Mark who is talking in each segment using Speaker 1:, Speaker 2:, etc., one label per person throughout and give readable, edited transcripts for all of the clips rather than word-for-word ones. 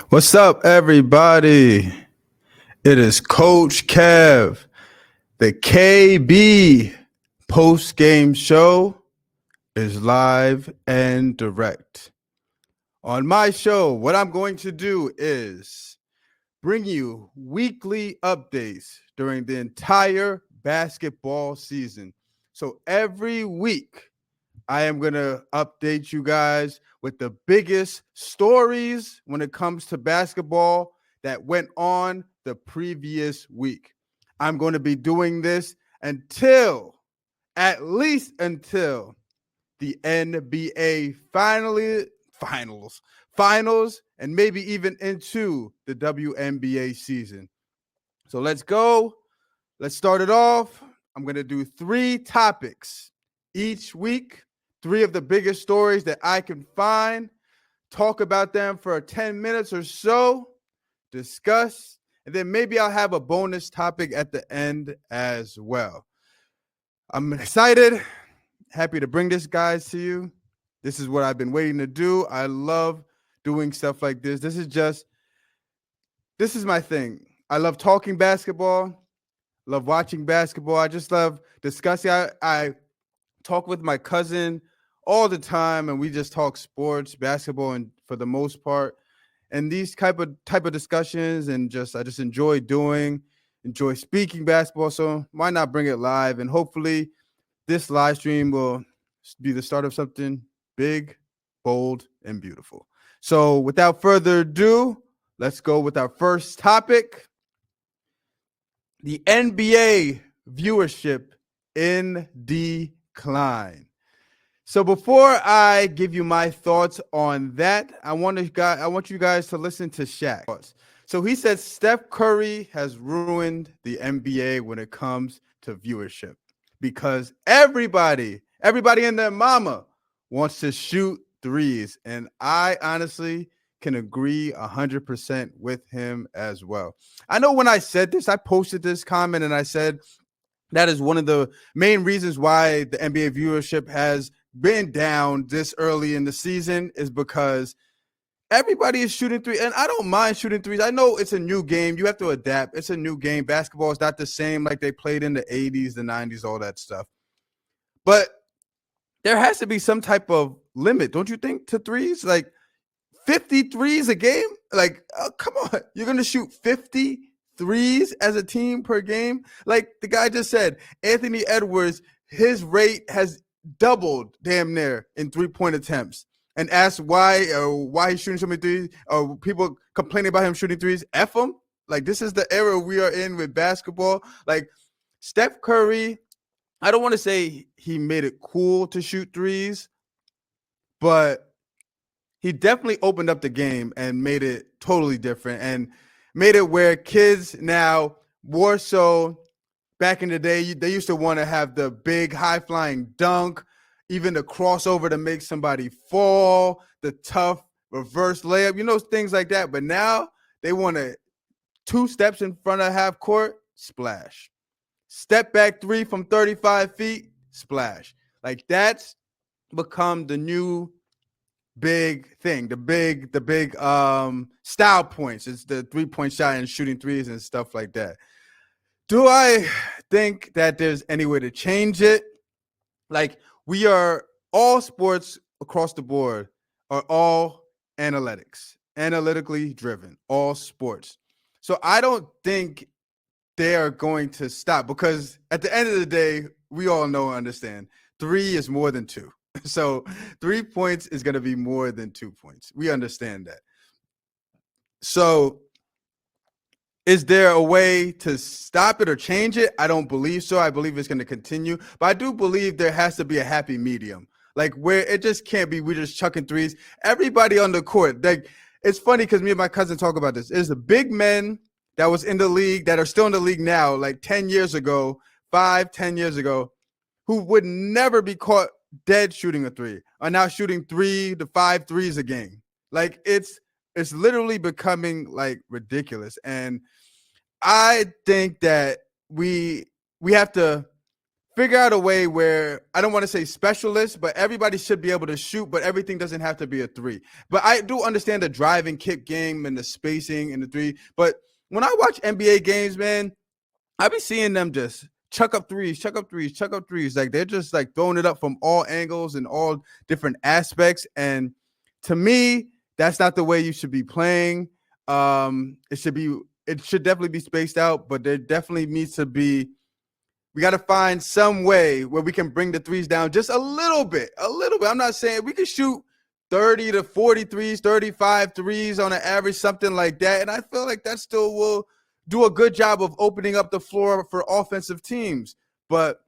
Speaker 1: What's up, everybody? It is Coach Kev, the KB Postgame Show is live and direct. On my show, what I'm going to do is bring you weekly updates during the entire basketball season. So every week, I am going to update you guys with the biggest stories when it comes to basketball that went on the previous week. I'm going to be doing this at least until the NBA finals, and maybe even into the WNBA season. So let's go. Let's start it off. I'm going to do 3 topics each week. 3 of the biggest stories that I can find, talk about them for 10 minutes or so, discuss, and then maybe I'll have a bonus topic at the end as well. I'm excited, happy to bring this, guys, to you. This is what I've been waiting to do. I love doing stuff like this. This is my thing. I love talking basketball, love watching basketball. I just love discussing. I talk with my cousin all the time, and we just talk sports, basketball, and for the most part, and these type of discussions, and I just enjoy speaking basketball. So why not bring it live? And hopefully, this live stream will be the start of something big, bold, and beautiful. So without further ado, let's go with our first topic: the NBA viewership in decline. So before I give you my thoughts on that, I want you guys to listen to Shaq. So he said Steph Curry has ruined the NBA when it comes to viewership because everybody and their mama wants to shoot threes. And I honestly can agree 100% with him as well. I know when I said this, I posted this comment and I said that is one of the main reasons why the NBA viewership has been down this early in the season, is because everybody is shooting threes. And I don't mind shooting threes. I know it's a new game. You have to adapt. It's a new game. Basketball is not the same like they played in the 80s, the 90s, all that stuff. But there has to be some type of limit, don't you think, to threes? Like 50 threes a game? Like, oh, come on. You're going to shoot 50 threes as a team per game? Like the guy just said, Anthony Edwards, his rate has doubled damn near in 3-point attempts. And asked why he's shooting so many threes, or people complaining about him shooting threes. F him. Like, this is the era we are in with basketball. Like, Steph Curry, I don't want to say he made it cool to shoot threes, but he definitely opened up the game and made it totally different and made it where kids now, more so back in the day, they used to want to have the big high-flying dunk, even the crossover to make somebody fall, the tough reverse layup, things like that. But now they want to 2 steps in front of half court, splash. Step back 3 from 35 feet, splash. Like, that's become the new big thing, the big style points. It's the 3-point shot and shooting threes and stuff like that. Do I think that there's any way to change it? Like, we are all sports across the board are all analytically driven, all sports. So I don't think they are going to stop, because at the end of the day, we all know and understand 3 is more than 2. So 3 points is going to be more than 2 points. We understand that. So is there a way to stop it or change it? I don't believe so. I believe it's going to continue. But I do believe there has to be a happy medium, like where it just can't be we're just chucking threes. Everybody on the court. Like, it's funny because me and my cousin talk about this. There's the big men that was in the league, that are still in the league now, like 10 years ago, 10 years ago, who would never be caught dead shooting a 3, are now shooting 3 to 5 threes a game. Like, it's literally becoming like ridiculous. And I think that we have to figure out a way where I don't want to say specialist, but everybody should be able to shoot, but everything doesn't have to be a three. But I do understand the driving kick game and the spacing in the three. But when I watch NBA games, man, I be seeing them just chuck up threes, chuck up threes, chuck up threes. Like they're just like throwing it up from all angles and all different aspects. And to me, that's not the way you should be playing. It should definitely be spaced out, but there definitely needs to be. We got to find some way where we can bring the threes down just a little bit. I'm not saying we can shoot 30 to 40 threes, 35 threes on an average, something like that. And I feel like that still will do a good job of opening up the floor for offensive teams. But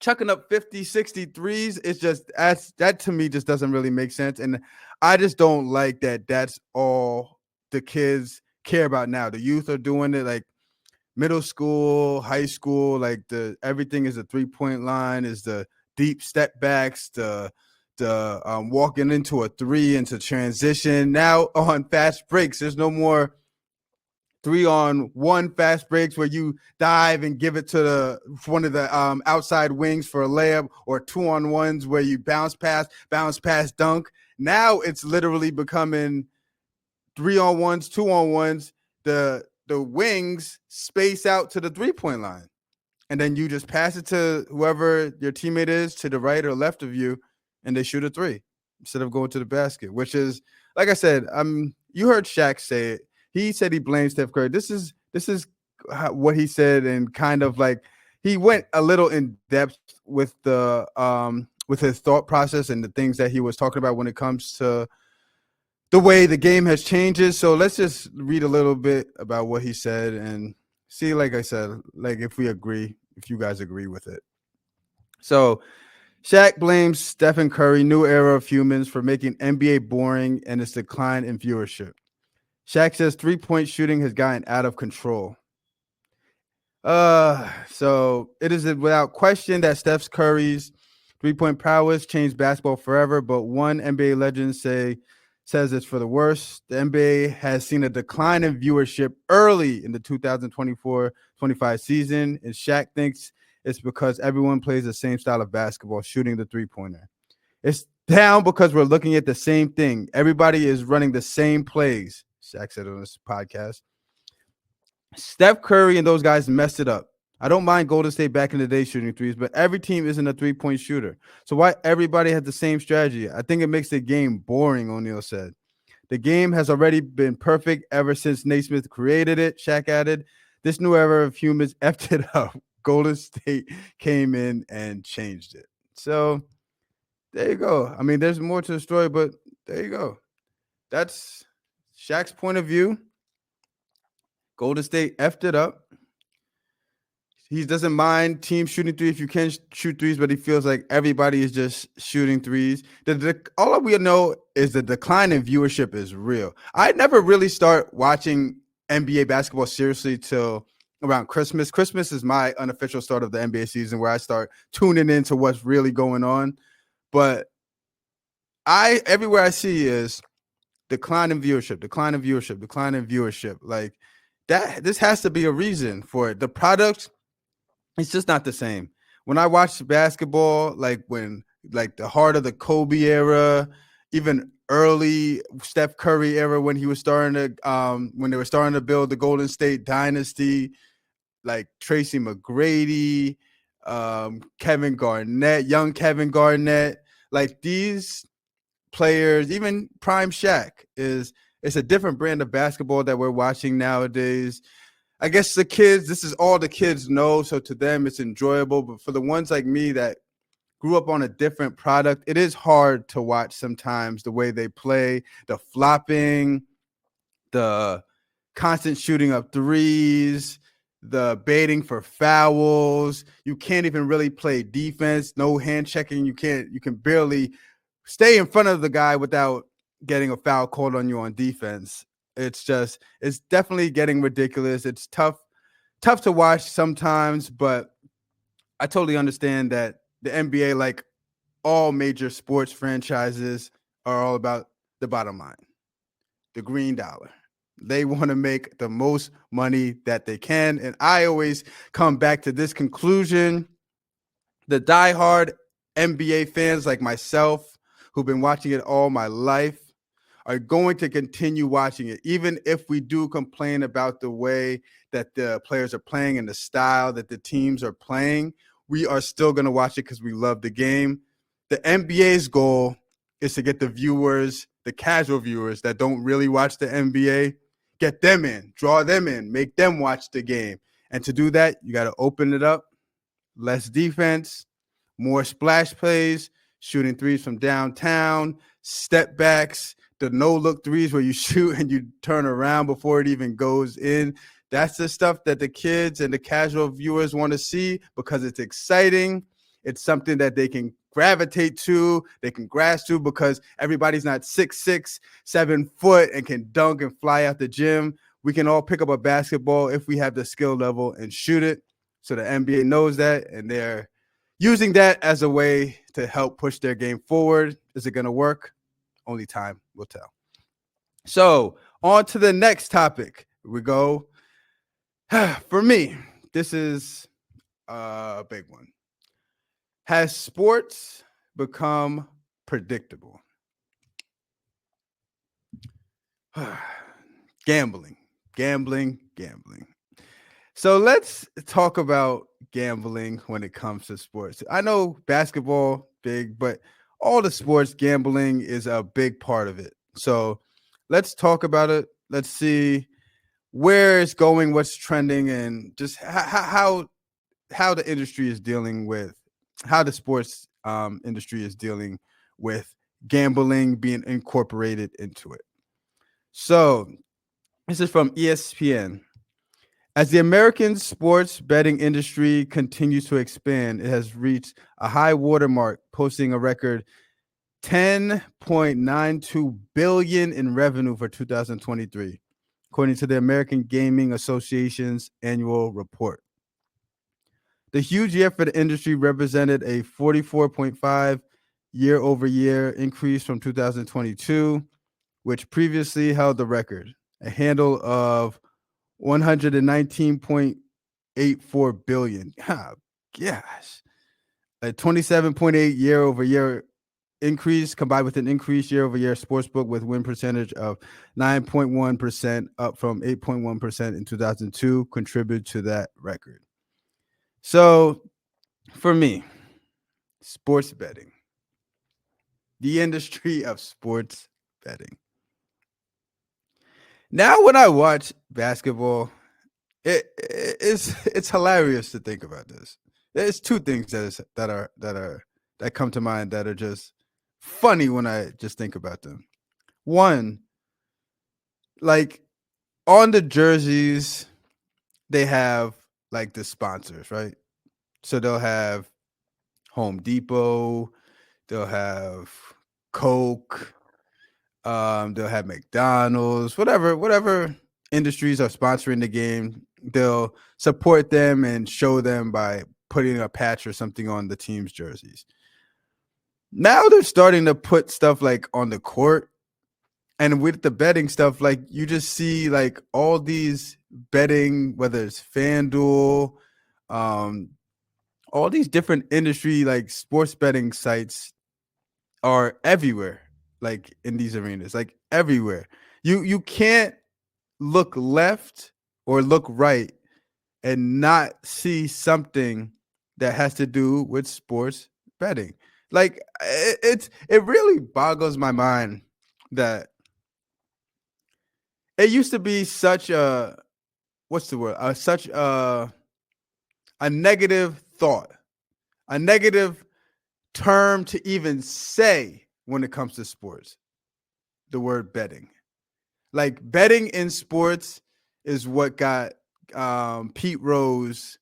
Speaker 1: chucking up 50, 60 threes, it's just that to me just doesn't really make sense. And I just don't like that that's all the kids care about now. The youth are doing it like middle school, high school, like everything is a 3-point line, is the deep step backs, the walking into a three, into transition. Now on fast breaks, there's no more 3-on-1 fast breaks where you dive and give it to one of the outside wings for a layup, or 2-on-1s where you bounce pass, dunk. Now it's literally becoming 3-on-1s, 2-on-1s. The wings space out to the 3-point line, and then you just pass it to whoever your teammate is to the right or left of you, and they shoot a three instead of going to the basket, which is, like I said, you heard Shaq say it. He said he blames Steph Curry. This is what he said, and kind of like he went a little in depth with with his thought process and the things that he was talking about when it comes to the way the game has changed. So let's just read a little bit about what he said and see, like I said, like if you guys agree with it. So Shaq blames Stephen Curry, new era of humans, for making NBA boring and its decline in viewership. Shaq says 3-point shooting has gotten out of control. So it is without question that Steph Curry's 3-point prowess changed basketball forever, but one NBA legend says it's for the worse. The NBA has seen a decline in viewership early in the 2024-25 season, and Shaq thinks it's because everyone plays the same style of basketball, shooting the three-pointer. It's down because we're looking at the same thing. Everybody is running the same plays, Shaq said on this podcast. Steph Curry and those guys messed it up. I don't mind Golden State back in the day shooting threes, but every team isn't a 3-point shooter. So why everybody has the same strategy? I think it makes the game boring, O'Neal said. The game has already been perfect ever since Naismith created it, Shaq added. This new era of humans effed it up. Golden State came in and changed it. So there you go. I mean, there's more to the story, but there you go. That's Shaq's point of view. Golden State effed it up. He doesn't mind teams shooting three if you can shoot threes, but he feels like everybody is just shooting threes. All we know is the decline in viewership is real. I never really start watching NBA basketball seriously till around Christmas. Christmas is my unofficial start of the NBA season, where I start tuning into what's really going on. But everywhere I see is decline in viewership. Like that, this has to be a reason for it. The product, it's just not the same. When I watch basketball, like the heart of the Kobe era, even early Steph Curry era, when he was starting to when they were starting to build the Golden State dynasty, like Tracy McGrady, Kevin Garnett, young Kevin Garnett, like these players, even prime Shaq, it's a different brand of basketball that we're watching nowadays. I guess the kids, this is all the kids know, so to them it's enjoyable. But for the ones like me that grew up on a different product, it is hard to watch sometimes the way they play, the flopping, the constant shooting up threes, the baiting for fouls. You can't even really play defense, no hand checking. You can barely stay in front of the guy without getting a foul called on you on defense. It's definitely getting ridiculous. It's tough to watch sometimes, but I totally understand that the NBA, like all major sports franchises, are all about the bottom line, the green dollar. They want to make the most money that they can. And I always come back to this conclusion. The diehard NBA fans like myself, who've been watching it all my life, are going to continue watching it, even if we do complain about the way that the players are playing and the style that the teams are playing. We are still going to watch it because we love the game. The NBA's goal is to get the viewers, the casual viewers that don't really watch the NBA, get them in, draw them in, make them watch the game. And to do that, you got to open it up, less defense, more splash plays, shooting threes from downtown, step backs, the no-look threes where you shoot and you turn around before it even goes in. That's the stuff that the kids and the casual viewers want to see because it's exciting. It's something that they can gravitate to, they can grasp to, because everybody's not 6'6", 7 foot and can dunk and fly out the gym. We can all pick up a basketball if we have the skill level and shoot it. So the NBA knows that, and they're using that as a way to help push their game forward. Is it going to work? Only time will tell. So on to the next topic. Here we go. For me, this is a big one. Has sports become predictable? Gambling. So let's talk about gambling when it comes to sports. I know basketball, big, but all the sports, gambling is a big part of it. So let's talk about it. Let's see where it's going, what's trending, and just how the industry is dealing with, how the sports industry is dealing with gambling being incorporated into it. So this is from ESPN. As the American sports betting industry continues to expand, it has reached a high watermark, posting a record $10.92 billion in revenue for 2023, according to the American Gaming Association's annual report. The huge year for the industry represented a 44.5 year-over-year increase from 2022, which previously held the record, a handle of $119.84 billion. Oh, gosh. A 27.8 year-over-year increase combined with an increased year-over-year sportsbook with win percentage of 9.1%, up from 8.1% in 2002, contributed to that record. So for me, sports betting, the industry of sports betting. Now when I watch basketball, it's hilarious to think about this. There's two things that come to mind that are just funny when I just think about them. One, like on the jerseys, they have like the sponsors, right? So they'll have Home Depot, they'll have Coke, they'll have McDonald's, whatever industries are sponsoring the game, they'll support them and show them by putting a patch or something on the team's jerseys. Now they're starting to put stuff like on the court, and with the betting stuff, like you just see like all these betting, whether it's FanDuel, all these different industry like sports betting sites are everywhere, like in these arenas, like everywhere. You can't look left or look right and not see something that has to do with sports betting. Like it really boggles my mind that it used to be such a such a negative thought, a negative term to even say when it comes to sports, the word betting. Like betting in sports is what got Pete Rose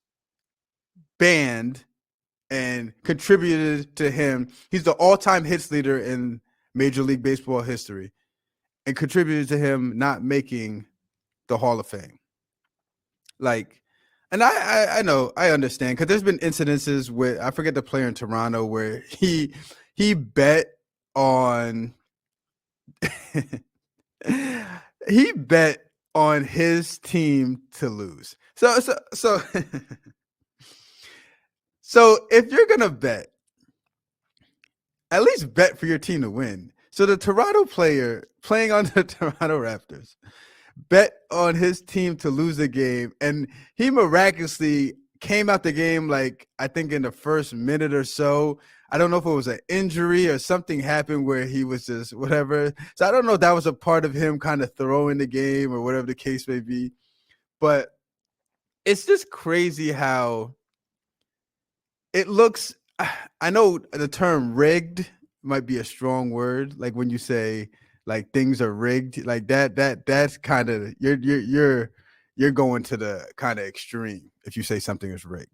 Speaker 1: banned and contributed to him. He's the all-time hits leader in Major League Baseball history and contributed to him not making the Hall of Fame. Like, and I know, I understand, because there's been incidences with, I forget the player in Toronto where he bet on he bet on his team to lose. So So if you're gonna bet, at least bet for your team to win. So the Toronto player playing on the Toronto Raptors bet on his team to lose the game, and he miraculously came out the game like I think in the first minute or so. I don't know if it was an injury or something happened where he was just whatever. So I don't know if that was a part of him kind of throwing the game or whatever the case may be. But it's just crazy how it looks. I know the term rigged might be a strong word, like when you say like things are rigged, like that's kind of you're going to the kind of extreme if you say something is rigged.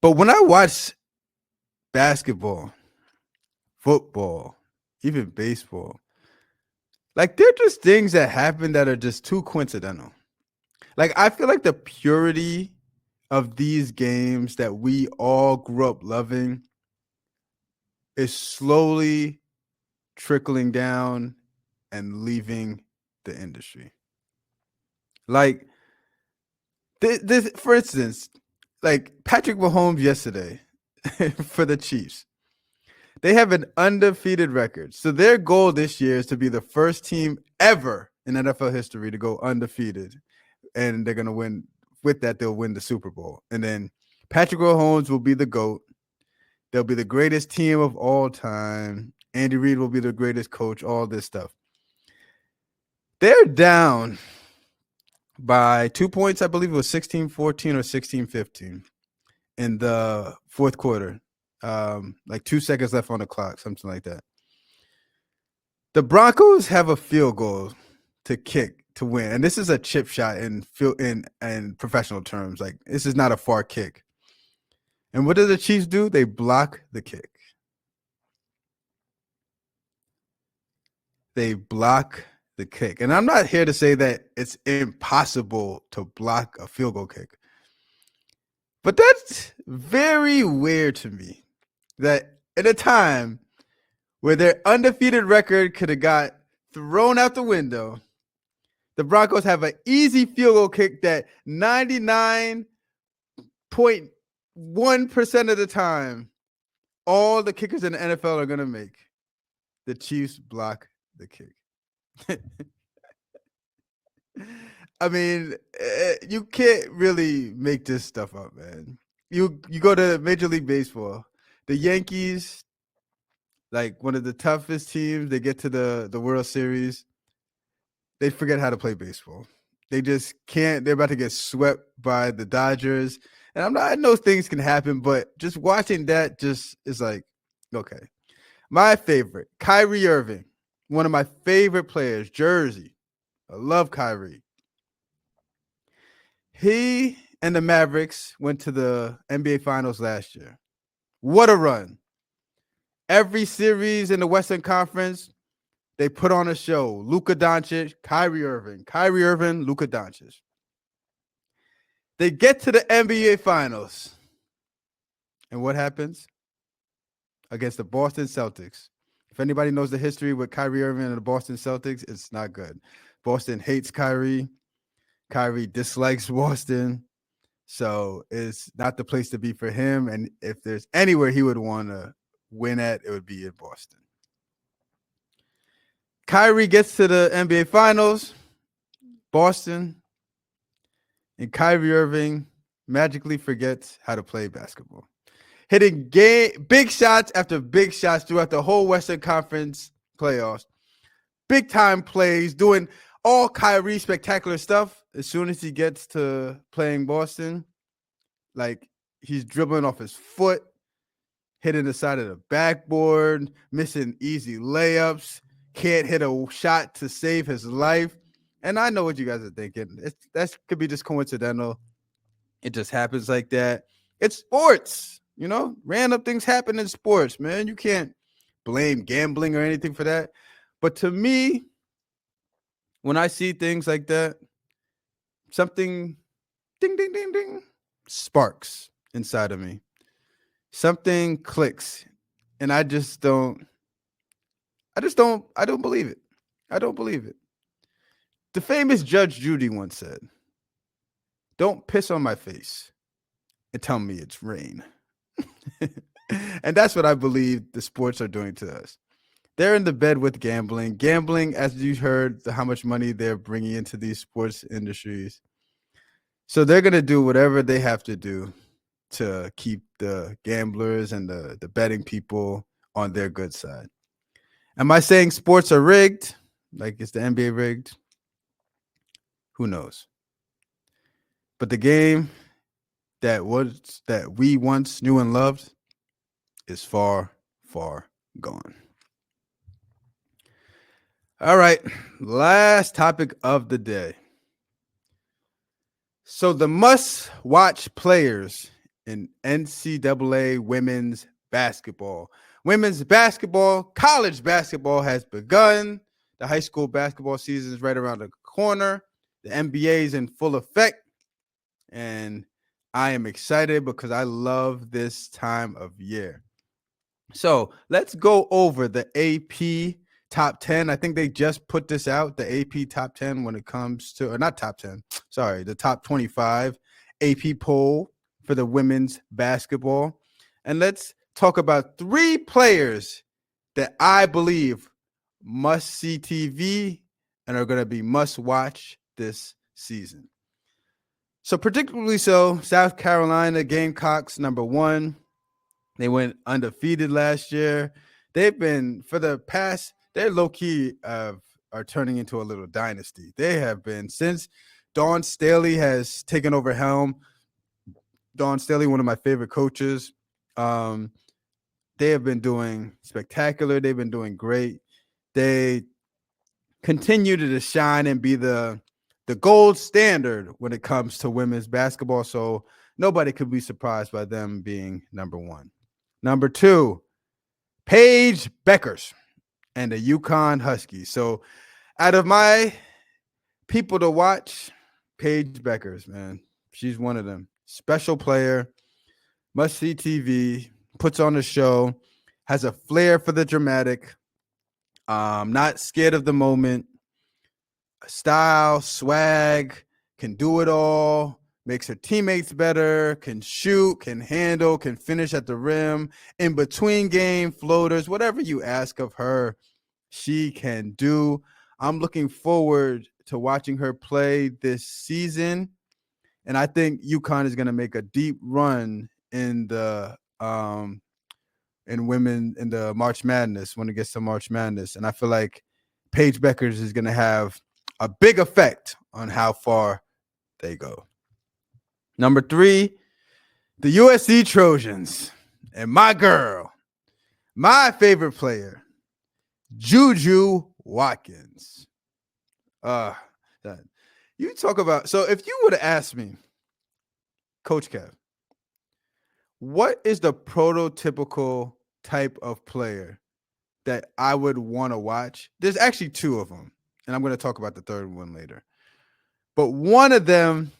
Speaker 1: But when I watch basketball, football, even baseball, like they're just things that happen that are just too coincidental. Like I feel like the purity of these games that we all grew up loving is slowly trickling down and leaving the industry. Like this, for instance, like Patrick Mahomes yesterday for the Chiefs. They have an undefeated record. So their goal this year is to be the first team ever in NFL history to go undefeated. And they're going to win. With that, they'll win the Super Bowl. And then Patrick Mahomes will be the GOAT. They'll be the greatest team of all time. Andy Reid will be the greatest coach, all this stuff. They're down by 2 points. I believe it was 16-14 or 16-15 in the fourth quarter. Like 2 seconds left on the clock, something like that. The Broncos have a field goal to kick to win. And this is a chip shot in professional terms. Like this is not a far kick. And what do the Chiefs do? They block the kick. They block the kick. And I'm not here to say that it's impossible to block a field goal kick. But that's very weird to me that at a time where their undefeated record could have got thrown out the window, the Broncos have an easy field goal kick that 99.1% of the time, all the kickers in the NFL are going to make. The Chiefs block the kick. I mean, you can't really make this stuff up, man. You go to Major League Baseball. The Yankees, like one of the toughest teams, they get to the World Series. They forget how to play baseball. They just can't. They're about to get swept by the Dodgers. And I know things can happen, but just watching that just is like, okay. My favorite, Kyrie Irving, one of my favorite players, Jersey. I love Kyrie. He and the Mavericks went to the NBA Finals last year. What a run. Every series in the Western Conference, they put on a show. Luka Doncic, Kyrie Irving, Luka Doncic. They get to the NBA Finals. And what happens? Against the Boston Celtics. If anybody knows the history with Kyrie Irving and the Boston Celtics, it's not good. Boston hates Kyrie. Kyrie dislikes Boston. So it's not the place to be for him. And if there's anywhere he would want to win at, it would be in Boston. Kyrie gets to the NBA Finals, Boston, and Kyrie Irving magically forgets how to play basketball. Hitting big shots after big shots throughout the whole Western Conference playoffs. Big time plays, doing all Kyrie spectacular stuff. As soon as he gets to playing Boston, like he's dribbling off his foot, hitting the side of the backboard, missing easy layups, can't hit a shot to save his life. And I know what you guys are thinking. That could be just coincidental. It just happens like that. It's sports. You know, random things happen in sports, man. You can't blame gambling or anything for that. But to me, when I see things like that, something ding, ding, ding, ding, sparks inside of me. Something clicks. And I don't believe it. I don't believe it. The famous Judge Judy once said, "Don't piss on my face. and tell me it's rain. And that's what I believe the sports are doing to us. They're in the bed with gambling. Gambling, as you heard, how much money they're bringing into these sports industries. So they're going to do whatever they have to do to keep the gamblers and the betting people on their good side. Am I saying sports are rigged? Like, is the NBA rigged? Who knows? But the game that we once knew and loved is far, far gone. All right, last topic of the day. So the must-watch players in NCAA women's basketball. Women's basketball, college basketball has begun. The high school basketball season is right around the corner. The NBA is in full effect. And I am excited because I love this time of year. So let's go over the AP top 10. I think they just put this out, the AP top 10 when it comes to, or not top 10, sorry, the top 25 AP poll for the women's basketball. And let's talk about 3 players that I believe must see TV and are going to be must watch this season. So particularly so, South Carolina Gamecocks, number 1. They went undefeated last year. They've been, for the past, they're low-key are turning into a little dynasty. They have been, since Dawn Staley has taken over helm. Dawn Staley, one of my favorite coaches. They have been doing spectacular. They've been doing great. They continue to shine and be the gold standard when it comes to women's basketball. So nobody could be surprised by them being number 1. Number 2, Paige Beckers and the UConn Huskies. So out of my people to watch, Paige Beckers, man, she's one of them. Special player, must see TV, puts on a show, has a flair for the dramatic, not scared of the moment, style, swag, can do it all, makes her teammates better, can shoot, can handle, can finish at the rim, in between game, floaters, whatever you ask of her, she can do. I'm looking forward to watching her play this season. And I think UConn is going to make a deep run in the in the March Madness when it gets to March Madness. And I feel like Paige Beckers is going to have a big effect on how far they go. Number 3, the USC Trojans. And my girl, my favorite player, Juju Watkins. You talk about, so if you would have asked me, Coach Kev, what is the prototypical type of player that I would want to watch? There's actually 2 of them, and I'm going to talk about the third one later. But one of them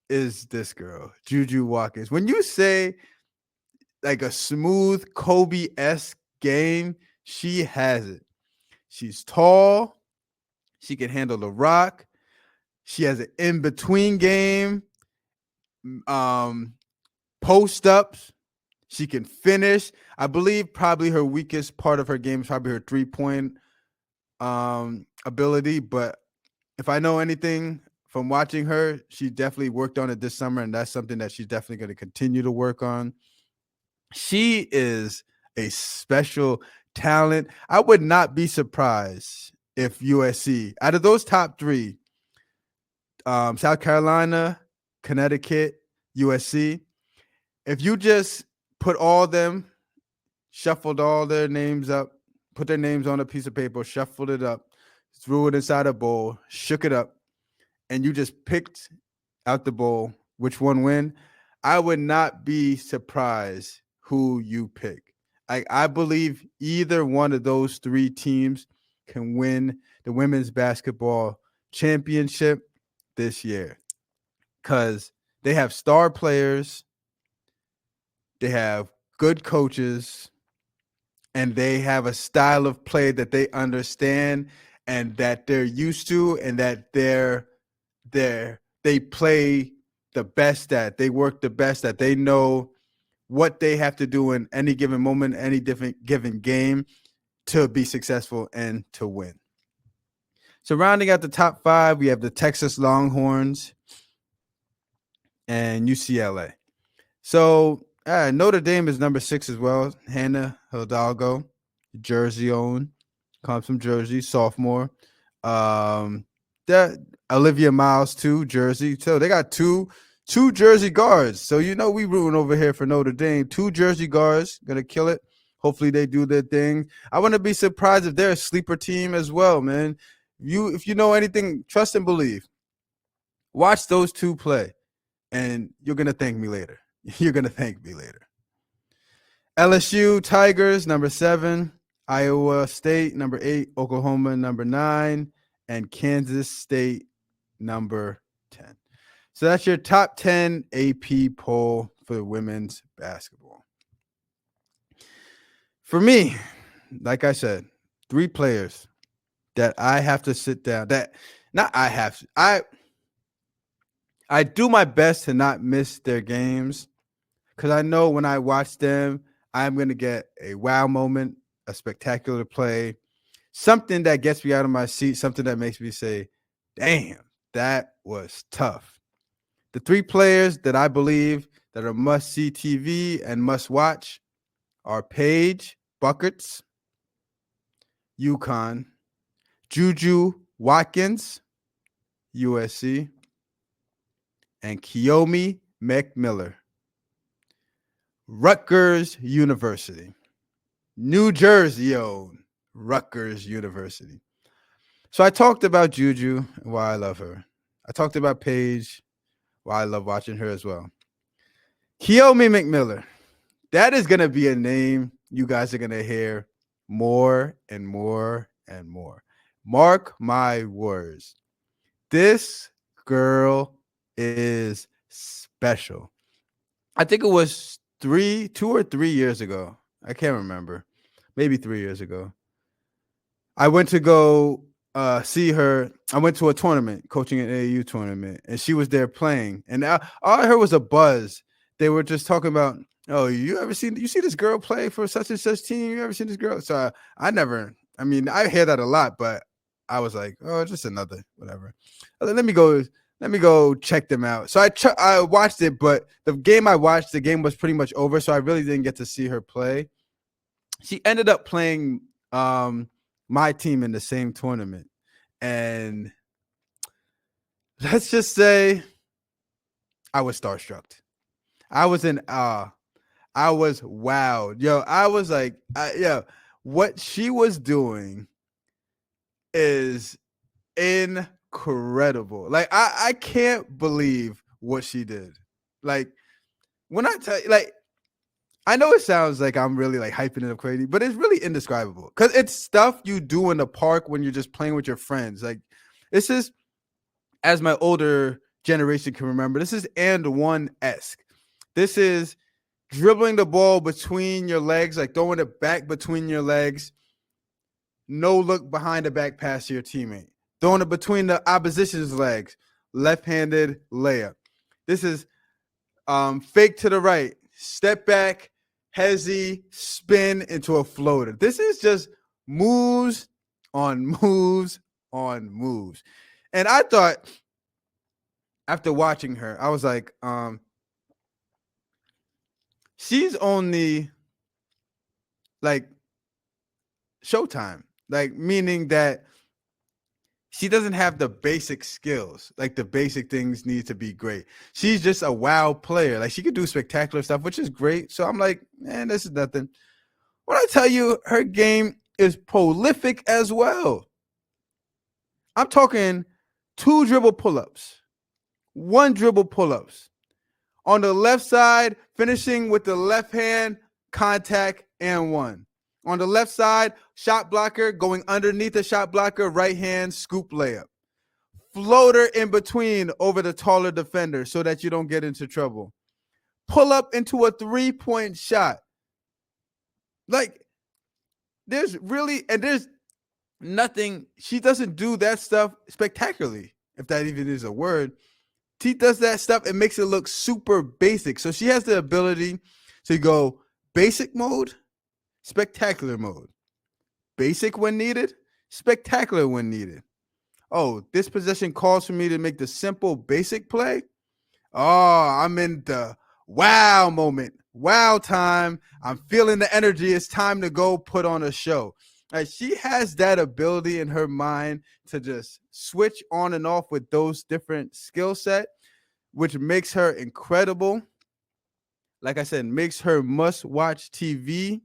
Speaker 1: is this girl, Juju Watkins. When you say like a smooth Kobe-esque game, she has it. She's tall. She can handle the rock. She has an in-between game, post-ups. She can finish. I believe probably her weakest part of her game is probably her three-point ability. But if I know anything from watching her, she definitely worked on it this summer, and that's something that she's definitely going to continue to work on. She is a special talent. I would not be surprised if USC, out of those top 3, South Carolina, Connecticut, USC, if you just put all them, shuffled all their names up, put their names on a piece of paper, shuffled it up, threw it inside a bowl, shook it up, and you just picked out the bowl, which one win, I would not be surprised who you pick. I believe either one of those 3 teams can win the women's basketball championship this year because they have star players, they have good coaches, and they have a style of play that they understand and that they're used to, and that they play the best at. They work the best at. They know what they have to do in any given moment, any different given game to be successful and to win. So rounding out the top 5, we have the Texas Longhorns and UCLA. So Notre Dame is number 6 as well. Hannah Hidalgo, Jersey owned, comes from Jersey, sophomore. That Olivia Miles too, Jersey. So they got two Jersey guards. So we rooting over here for Notre Dame. 2 Jersey guards gonna kill it. Hopefully they do their thing. I wouldn't be surprised if they're a sleeper team as well, man. If you know anything, trust and believe. Watch those 2 play, and you're gonna thank me later. You're gonna thank me later. LSU Tigers, number 7. Iowa State, number 8. Oklahoma, number 9. And Kansas State, number 10. So that's your top 10 AP poll for women's basketball. For me, like I said, 3 players that I have to sit down. I do my best to not miss their games, because I know when I watch them, I'm going to get a wow moment, a spectacular play, something that gets me out of my seat, something that makes me say, damn, that was tough. The 3 players that I believe that are must-see TV and must-watch are Paige Buckets, UConn, Juju Watkins, USC, and Kiyomi McMillan, Rutgers University. New Jersey owned Rutgers University. So I talked about Juju and why I love her. I talked about Paige, why I love watching her as well. Kiyomi McMillan. That is going to be a name you guys are going to hear more and more and more. Mark my words. This girl is special. I think it was 2 or 3 years ago. I can't remember. Maybe 3 years ago. I went to go see her. I went to a tournament, coaching an AAU tournament, and she was there playing. And all I heard was a buzz. They were just talking about, oh, you see this girl play for such and such team? You ever seen this girl? So I hear that a lot, but I was like, oh, just another, whatever. Let me go check them out. So I watched it, but the game I watched, the game was pretty much over, so I really didn't get to see her play. She ended up playing my team in the same tournament, and let's just say I was starstruck. I was in awe. I was wowed. I was like, what she was doing is incredible. Like, I can't believe what she did. Like, when I tell you, like, I know it sounds like I'm really like hyping it up crazy, but it's really indescribable, because it's stuff you do in the park when you're just playing with your friends. Like, this is, as my older generation can remember, this is and one-esque. This is dribbling the ball between your legs, like throwing it back between your legs. No look behind the back pass to your teammate. Throwing it between the opposition's legs. Left-handed layup. This is fake to the right. Step back. Hezzy, spin into a floater. This is just moves on moves on moves. And I thought, after watching her, I was like, she's only like Showtime, like, meaning that she doesn't have the basic skills. Like, the basic things need to be great. She's just a wow player. Like, she could do spectacular stuff, which is great. So I'm like, man, this is nothing. When I tell you, her game is prolific as well. I'm talking 2 dribble pull-ups, 1 dribble pull-ups. On the left side, finishing with the left hand, contact, and 1. On the left side, shot blocker, going underneath the shot blocker, right hand, scoop layup. Floater in between over the taller defender so that you don't get into trouble. Pull up into a 3-point shot. Like, there's nothing. She doesn't do that stuff spectacularly, if that even is a word, She does that stuff. It makes it look super basic. So she has the ability to go basic mode, spectacular mode. Basic when needed, spectacular when needed. Oh, this possession calls for me to make the simple basic play. Oh, I'm in the wow moment. Wow time. I'm feeling the energy. It's time to go put on a show. Like, she has that ability in her mind to just switch on and off with those different skill set, which makes her incredible. Like I said, makes her must-watch TV.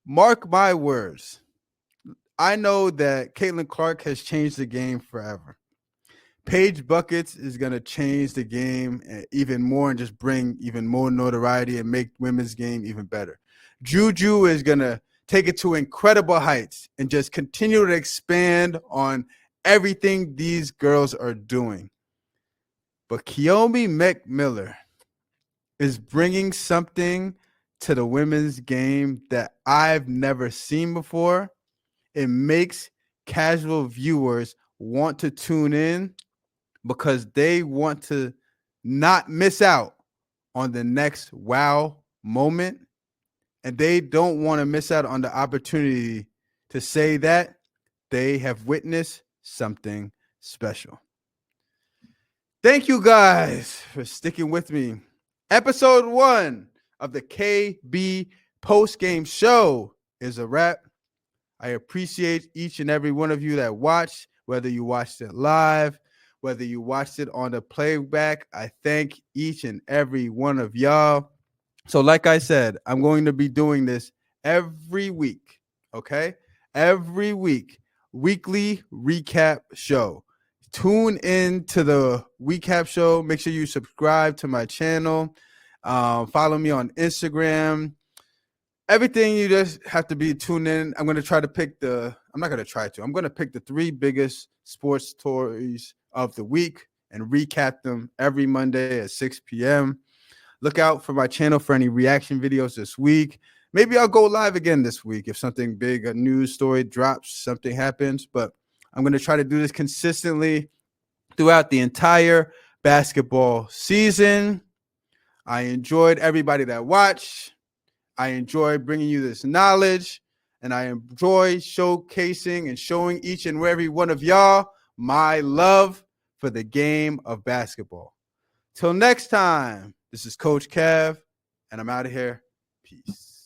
Speaker 1: Mark my words. I know that Caitlin Clark has changed the game forever. Paige Buckets is going to change the game even more and just bring even more notoriety and make women's game even better. Juju is going to take it to incredible heights and just continue to expand on everything these girls are doing. But Kiyomi McMiller is bringing something to the women's game that I've never seen before. It makes casual viewers want to tune in because they want to not miss out on the next wow moment. And they don't want to miss out on the opportunity to say that they have witnessed something special. Thank you guys for sticking with me. Episode 1 of the KB Postgame Show is a wrap. I appreciate each and every one of you that watched, whether you watched it live, whether you watched it on the playback. I thank each and every one of y'all. So like I said, I'm going to be doing this every week, okay? Every week, weekly recap show. Tune in to the recap show. Make sure you subscribe to my channel. Follow me on Instagram. Everything, you just have to be tuned in. I'm going to try to pick I'm going to pick the 3 biggest sports stories of the week and recap them every Monday at 6 p.m. Look out for my channel for any reaction videos this week. Maybe I'll go live again this week if something big, a news story drops, something happens. But I'm going to try to do this consistently throughout the entire basketball season. I enjoyed everybody that watched. I enjoy bringing you this knowledge, and I enjoy showcasing and showing each and every one of y'all my love for the game of basketball. Till next time, this is Coach Kev, and I'm out of here. Peace.